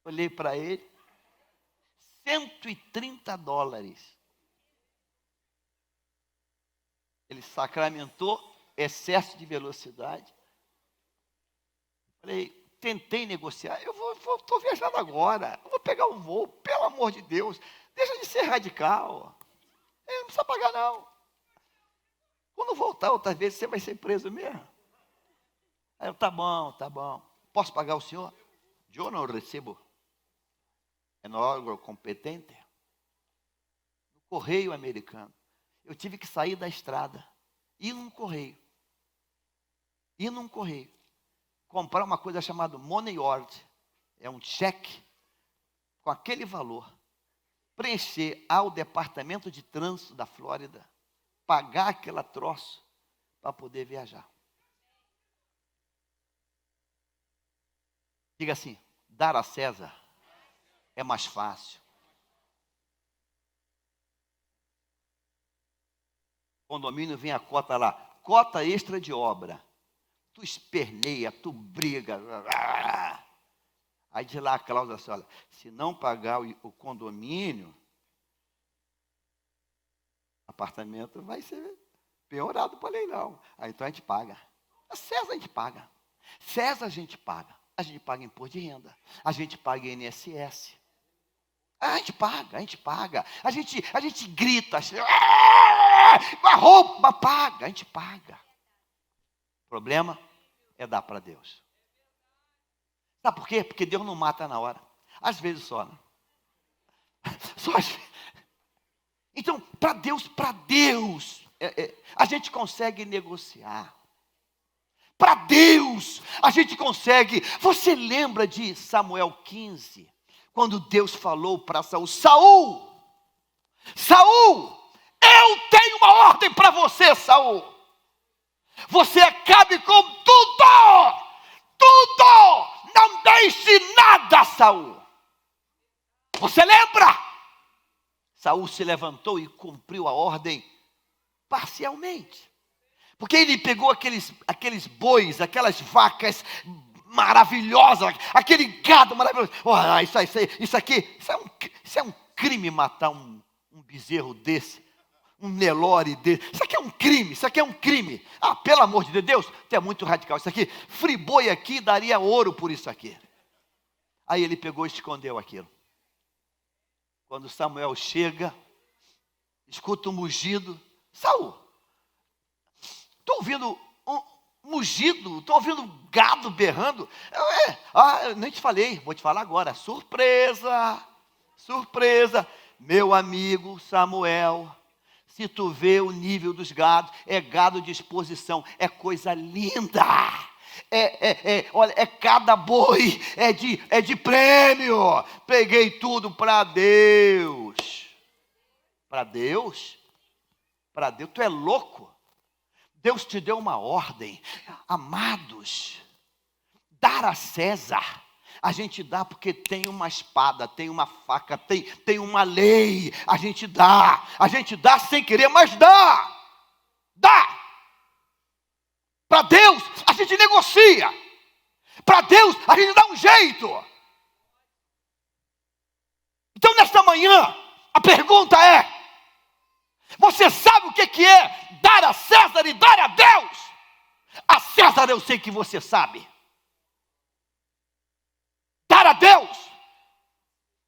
Olhei para ele, $130. Ele sacramentou excesso de velocidade. Falei, tentei negociar, estou viajando agora, eu vou pegar um voo, pelo amor de Deus, deixa de ser radical. Ele não precisa pagar não. Quando voltar outra vez, você vai ser preso mesmo. Aí eu, tá bom. Posso pagar o senhor? Eu não recebo. É no órgão competente. No correio americano. Eu tive que sair da estrada. Ir num correio. Comprar uma coisa chamada money order. É um cheque com aquele valor. Preencher ao departamento de trânsito da Flórida. Pagar aquela troço para poder viajar. Diga assim, dar a César é mais fácil. Condomínio vem a cota lá, cota extra de obra. Tu esperneia, tu briga. Aí diz lá a cláusula assim, olha, se não pagar o condomínio, apartamento vai ser piorado para leilão. Aí então a gente paga. A César a gente paga. César a gente paga. A gente paga imposto de renda. A gente paga INSS. A gente paga. A gente grita. A roupa paga. A gente paga. O problema é dar para Deus. Sabe por quê? Porque Deus não mata na hora. Às vezes só. Né? Só às vezes. Então, para Deus, a gente consegue negociar. Para Deus, a gente consegue. Você lembra de Samuel 15? Quando Deus falou para Saul, Saul, eu tenho uma ordem para você, Saul. Você acabe com tudo. Não deixe nada, Saul. Você lembra? Saul se levantou e cumpriu a ordem parcialmente. Porque ele pegou aqueles bois, aquelas vacas maravilhosas, aquele gado maravilhoso. Isso é um crime matar um bezerro desse, um Nelore desse. Isso aqui é um crime. Ah, pelo amor de Deus, tu é muito radical. Isso aqui, friboi aqui, daria ouro por isso aqui. Aí ele pegou e escondeu aquilo. Quando Samuel chega, escuta um mugido. Saul, estou ouvindo um mugido, estou ouvindo gado berrando. Eu nem te falei, vou te falar agora. Surpresa. Meu amigo Samuel, se tu vê o nível dos gados, é gado de exposição, é coisa linda. Olha, cada boi é de prêmio. Peguei tudo para Deus. Para Deus, tu é louco. Deus te deu uma ordem. Amados, dar a César, a gente dá porque tem uma espada, tem uma faca, tem uma lei. A gente dá sem querer, mas dá. Para Deus, a gente negocia. Para Deus, a gente dá um jeito. Então, nesta manhã, a pergunta é: você sabe o que é dar a César e dar a Deus? A César eu sei que você sabe. Dar a Deus,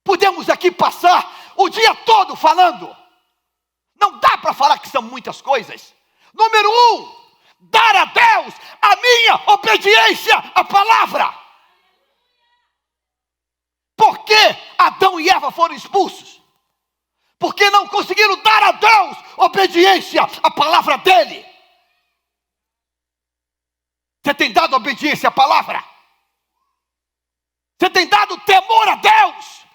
podemos aqui passar o dia todo falando. Não dá para falar que são muitas coisas. Número 1, dar a Deus a minha obediência à palavra. Por que Adão e Eva foram expulsos? Porque não conseguiram dar a Deus obediência à palavra dele. Você tem dado obediência à palavra? Você tem dado temor a Deus?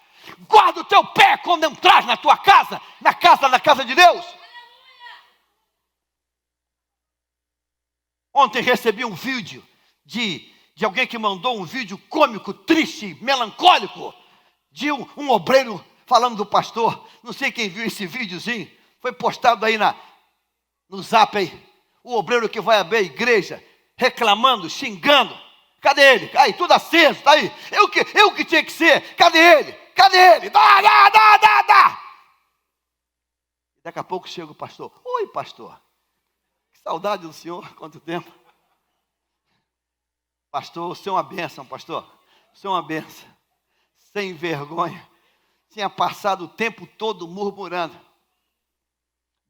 Guarda o teu pé quando entrar na tua casa, na casa de Deus. Ontem recebi um vídeo de alguém que mandou um vídeo cômico, triste, melancólico, de um obreiro falando do pastor. Não sei quem viu esse videozinho, foi postado aí no zap aí. O obreiro que vai abrir a igreja, reclamando, xingando. Cadê ele? Aí, tudo aceso, tá aí. Eu que tinha que ser, cadê ele? Cadê ele? Dá. Daqui a pouco chega o pastor. Oi, pastor. Que saudade do senhor, quanto tempo. Pastor, o senhor é uma bênção, pastor. O senhor é uma bênção. Sem vergonha. Tinha passado o tempo todo murmurando.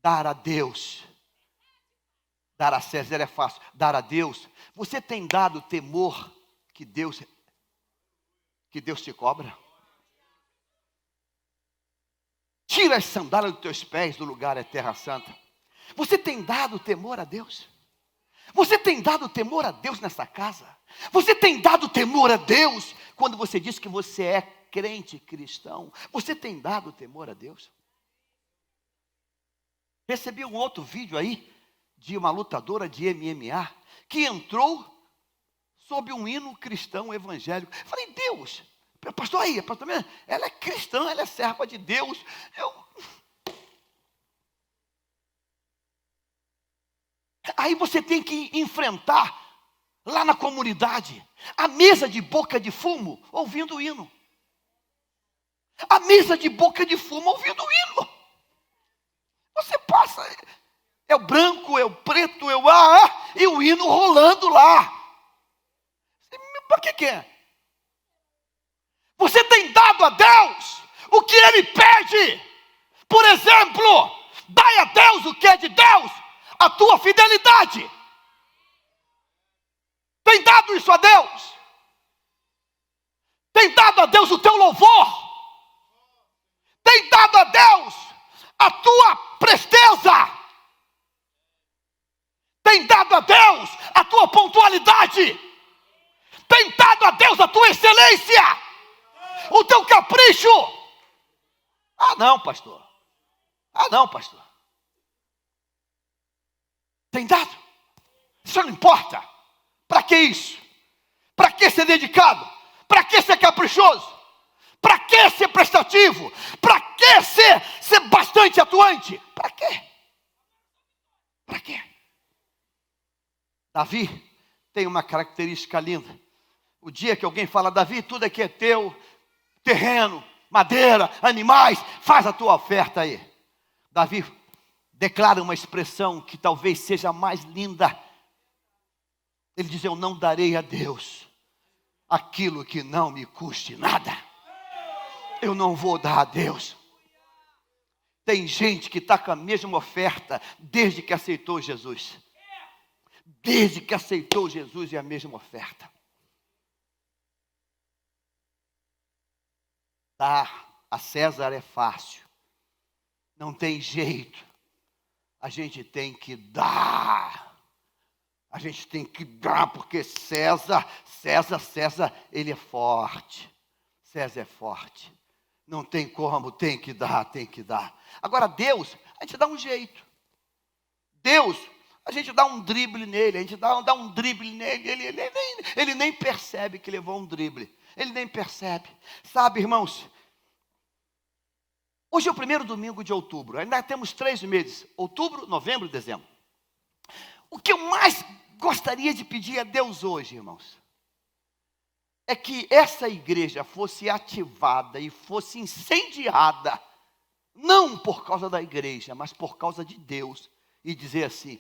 Dar a Deus. Dar a César é fácil. Dar a Deus. Você tem dado temor que Deus te cobra? Tira as sandálias dos teus pés do lugar é terra santa. Você tem dado temor a Deus? Você tem dado temor a Deus nessa casa? Você tem dado temor a Deus quando você diz que você é crente cristão? Você tem dado temor a Deus? Recebi um outro vídeo aí de uma lutadora de MMA que entrou sob um hino cristão evangélico. Falei, Deus, pastor aí, pastor, ela é cristã, ela é serva de Deus. Aí você tem que enfrentar lá na comunidade a mesa de boca de fumo ouvindo o hino. A mesa de boca de fumo ouvindo o hino. Você passa, é o branco, é o preto, é o e o hino rolando lá. Para que é? Você tem dado a Deus o que Ele pede. Por exemplo, dai a Deus o que é de Deus, a tua fidelidade. Tem dado isso a Deus? Tem dado a Deus o teu louvor? Tem dado a Deus a tua presteza? Tem dado a Deus a tua pontualidade? Tem dado a Deus a tua excelência? O teu capricho? Não, pastor. Não, pastor. Tem dado? Isso não importa. Para que isso? Para que ser dedicado? Para que ser caprichoso? Para que ser prestativo? Para que ser bastante atuante? Para quê? Para quê? Davi tem uma característica linda. O dia que alguém fala, Davi, tudo aqui é teu, terreno, madeira, animais, faz a tua oferta aí. Davi declara uma expressão que talvez seja a mais linda. Ele diz, eu não darei a Deus aquilo que não me custe nada. Eu não vou dar a Deus. Tem gente que está com a mesma oferta desde que aceitou Jesus. Desde que aceitou Jesus é a mesma oferta. Dar a César é fácil. Não tem jeito. A gente tem que dar. A gente tem que dar, porque César, ele é forte. César é forte. Não tem como, tem que dar. Agora Deus, a gente dá um jeito. Deus, a gente dá um drible nele, ele nem percebe que levou um drible. Ele nem percebe. Sabe, irmãos, hoje é o primeiro domingo de outubro. Ainda temos 3 meses. Outubro, novembro, dezembro. O que eu mais gostaria de pedir a Deus hoje, irmãos, é que essa igreja fosse ativada e fosse incendiada, não por causa da igreja, mas por causa de Deus, e dizer assim,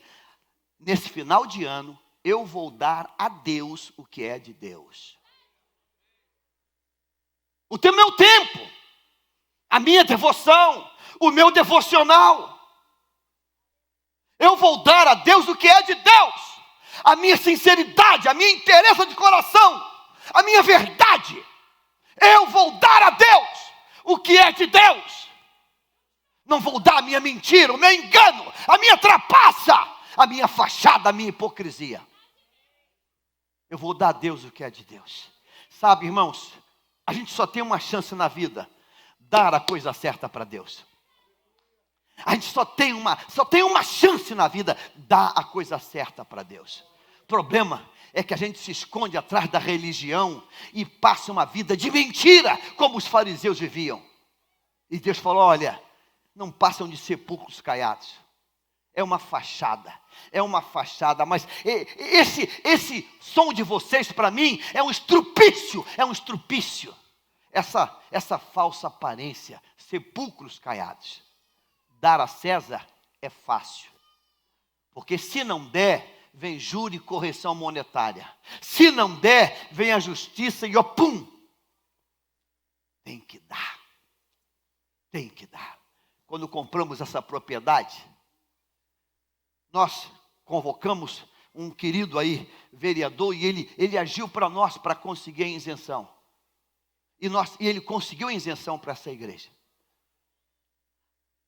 nesse final de ano, eu vou dar a Deus o que é de Deus. O meu tempo, a minha devoção, o meu devocional, eu vou dar a Deus o que é de Deus, a minha sinceridade, a minha interesse de coração, a minha verdade, eu vou dar a Deus o que é de Deus. Não vou dar a minha mentira, o meu engano, a minha trapaça, a minha fachada, a minha hipocrisia. Eu vou dar a Deus o que é de Deus. Sabe, irmãos, A gente só tem uma chance na vida: dar a coisa certa para Deus. A gente só tem uma chance na vida: dar a coisa certa para Deus. O problema é que a gente se esconde atrás da religião e passa uma vida de mentira, como os fariseus viviam. E Deus falou: olha, não passam de sepulcros caiados. É uma fachada, mas esse som de vocês para mim é um estrupício, essa falsa aparência, sepulcros caiados. Dar a César é fácil, porque se não der, vem juro e correção monetária. Se não der, vem a justiça e pum! Tem que dar. Quando compramos essa propriedade, nós convocamos um querido aí, vereador, e ele agiu para nós para conseguir a isenção. E ele conseguiu a isenção para essa igreja.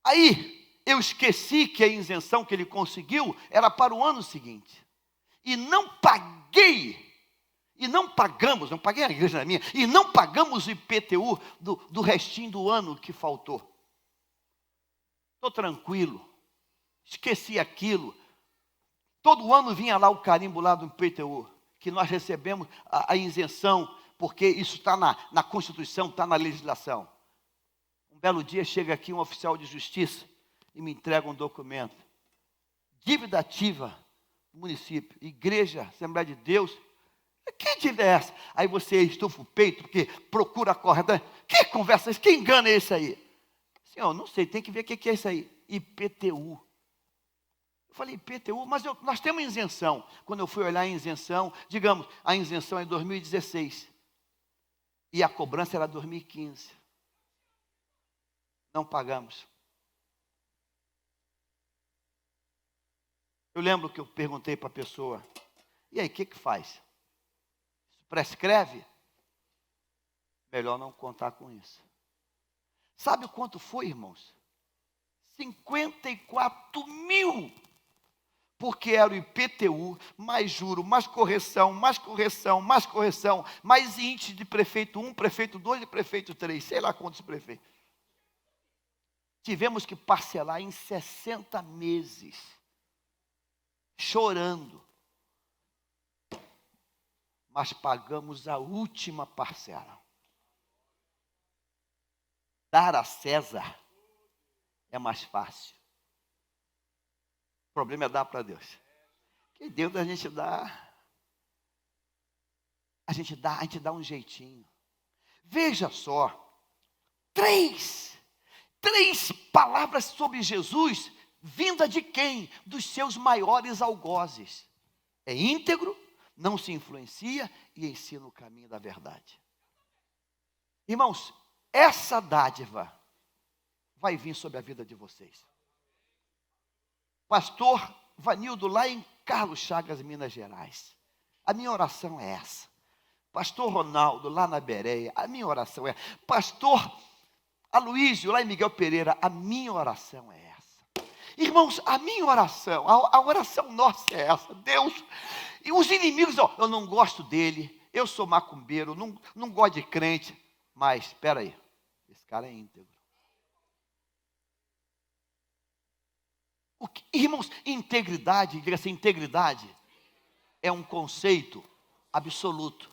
Aí, eu esqueci que a isenção que ele conseguiu era para o ano seguinte. E não paguei, não paguei a igreja minha, e não pagamos o IPTU do restinho do ano que faltou. Estou tranquilo, esqueci aquilo. Todo ano vinha lá o carimbo lá do IPTU, que nós recebemos a isenção, porque isso está na Constituição, está na legislação. Um belo dia chega aqui um oficial de justiça e me entrega um documento. Dívida ativa do município, igreja, Assembleia de Deus. Que dívida é essa? Aí você estufa o peito, porque procura a corda. Que conversa é essa? Que engano é esse aí? Senhor, não sei, tem que ver o que é isso aí. IPTU. Eu falei, IPTU, mas nós temos isenção. Quando eu fui olhar a isenção, digamos, a isenção é 2016. E a cobrança era 2015. Não pagamos. Eu lembro que eu perguntei para a pessoa: e aí, o que faz? Prescreve? Melhor não contar com isso. Sabe quanto foi, irmãos? 54 mil. Porque era o IPTU, mais juro, mais correção, mais índice de prefeito 1, prefeito 2 e prefeito 3, sei lá quantos prefeitos. Tivemos que parcelar em 60 meses, chorando. Mas pagamos a última parcela. Dar a César é mais fácil. O problema é dar para Deus. Que Deus a gente dá um jeitinho. Veja só, três palavras sobre Jesus, vinda de quem? Dos seus maiores algozes. É íntegro, não se influencia e ensina o caminho da verdade. Irmãos, essa dádiva vai vir sobre a vida de vocês. Pastor Vanildo, lá em Carlos Chagas, Minas Gerais, a minha oração é essa. Pastor Ronaldo, lá na Bereia, a minha oração é essa. Pastor Aloísio, lá em Miguel Pereira, a minha oração é essa. Irmãos, a minha oração, a oração nossa é essa. Deus, e os inimigos, eu não gosto dele, eu sou macumbeiro, não gosto de crente, mas, espera aí, esse cara é íntegro. Irmãos, integridade, diga assim, integridade é um conceito absoluto.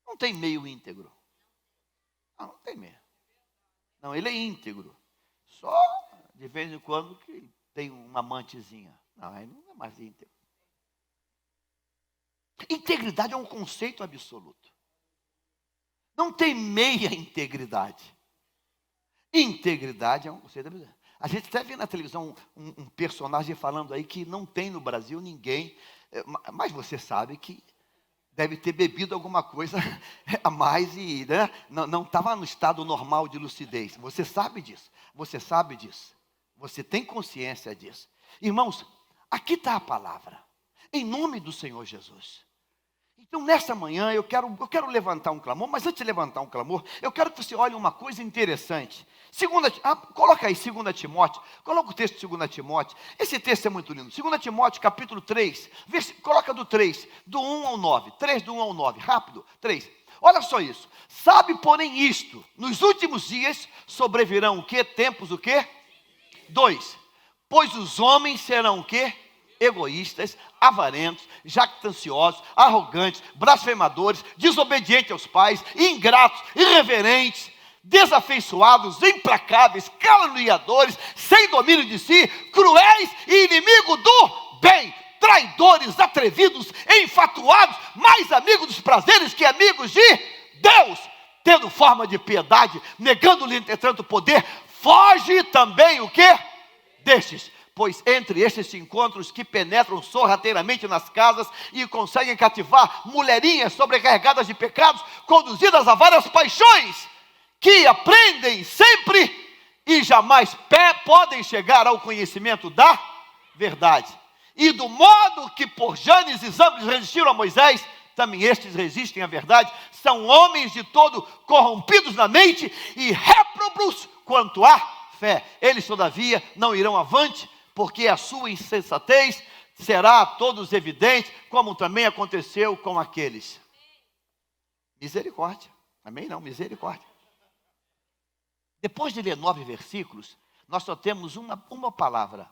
Não tem meio íntegro. Não tem meio. Não, ele é íntegro. Só de vez em quando que tem uma amantezinha. Não, aí não é mais íntegro. Integridade é um conceito absoluto. Não tem meia integridade. Integridade é um conceito absoluto. A gente até vê na televisão um personagem falando aí que não tem no Brasil ninguém, mas você sabe que deve ter bebido alguma coisa a mais e não estava no estado normal de lucidez. Você sabe disso, você tem consciência disso. Irmãos, aqui está a palavra, em nome do Senhor Jesus. Então, nessa manhã, eu quero levantar um clamor, mas antes de levantar um clamor, eu quero que você olhe uma coisa interessante. Coloca aí 2 Timóteo, coloca o texto de 2 Timóteo, esse texto é muito lindo. 2 Timóteo, capítulo 3, coloca do 3, do 1 ao 9, 3 do 1 ao 9, rápido, 3. Olha só isso. Sabe, porém, isto: nos últimos dias sobrevirão o quê? Tempos o quê? 2. Pois os homens serão o quê? Egoístas, avarentos, jactanciosos, arrogantes, blasfemadores, desobedientes aos pais, ingratos, irreverentes, desafeiçoados, implacáveis, caluniadores, sem domínio de si, cruéis e inimigos do bem, traidores, atrevidos, enfatuados, mais amigos dos prazeres que amigos de Deus, tendo forma de piedade, negando-lhe entretanto o poder. Foge também o quê? Destes. Pois entre estes se encontram os que penetram sorrateiramente nas casas e conseguem cativar mulherinhas sobrecarregadas de pecados, conduzidas a várias paixões, que aprendem sempre e jamais podem chegar ao conhecimento da verdade. E do modo que por Janes e Jambres resistiram a Moisés, também estes resistem à verdade. São homens de todo corrompidos na mente e réprobos quanto à fé. Eles, todavia, não irão avante, porque a sua insensatez será a todos evidente, como também aconteceu com aqueles. Misericórdia. Amém? Não, misericórdia. Depois de ler 9 versículos, nós só temos uma palavra.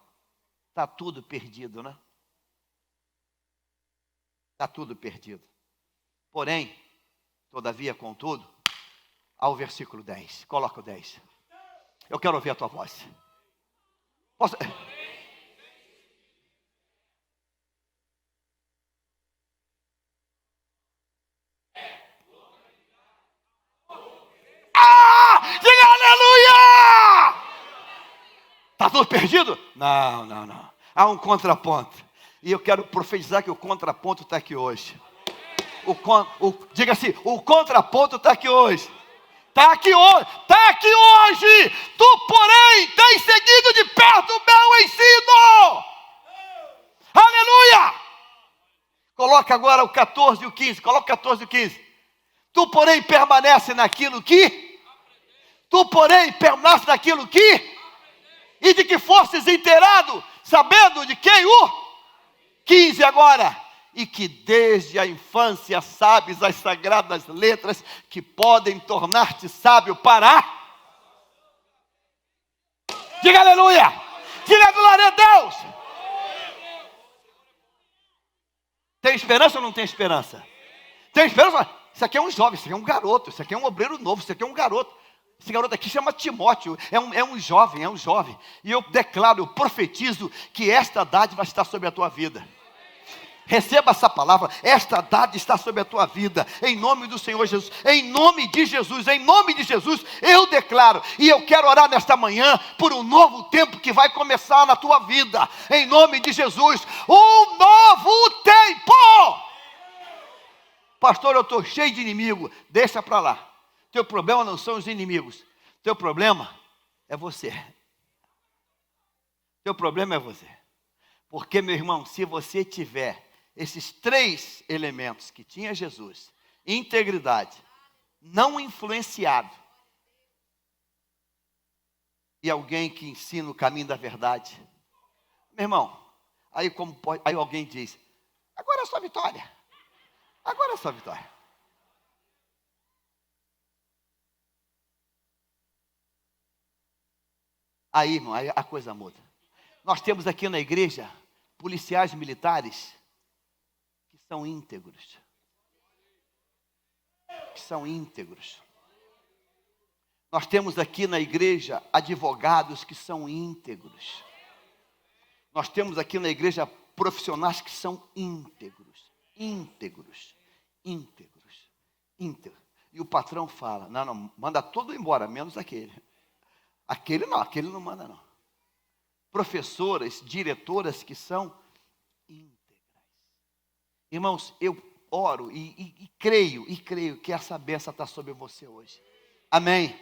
Está tudo perdido, né? Está tudo perdido. Porém, todavia, contudo, ao versículo 10. Coloca o 10. Eu quero ouvir a tua voz. Posso... Diga aleluia! Está tudo perdido? Não. Há um contraponto. E eu quero profetizar que o contraponto está aqui hoje. Diga assim, o contraponto está aqui hoje. Está aqui hoje. Tu, porém, tens seguido de perto o meu ensino. Aleluia! Coloca agora o 14 e o 15. Coloca o 14 e o 15. Tu, porém, permanece naquilo que... E de que fostes inteirado, sabendo de quem o... 15 agora. E que desde a infância sabes as sagradas letras que podem tornar-te sábio para... Diga aleluia! Diga glória a Deus! Tem esperança ou não tem esperança? Tem esperança? Isso aqui é um jovem, isso aqui é um garoto, isso aqui é um obreiro novo, isso aqui é um garoto. Esse garoto aqui chama Timóteo, é um jovem. E eu declaro, eu profetizo que esta dádiva está sobre a tua vida. Receba essa palavra, esta dádiva está sobre a tua vida, em nome do Senhor Jesus, em nome de Jesus, eu declaro, e eu quero orar nesta manhã, por um novo tempo que vai começar na tua vida, em nome de Jesus, um novo tempo. Pastor, eu estou cheio de inimigo, deixa para lá, teu problema não são os inimigos, teu problema é você, porque meu irmão, se você tiver esses 3 elementos que tinha Jesus: integridade, não influenciado, e alguém que ensina o caminho da verdade. Meu irmão, aí alguém diz: agora é sua vitória. Aí, irmão, aí a coisa muda. Nós temos aqui na igreja policiais militares que são íntegros. Nós temos aqui na igreja advogados que são íntegros. Nós temos aqui na igreja profissionais que são íntegros. E o patrão fala: não, manda tudo embora, menos aquele. Aquele não manda não. Professoras, diretoras que são íntegras. Irmãos, eu oro e creio que essa bênção está sobre você hoje. Amém.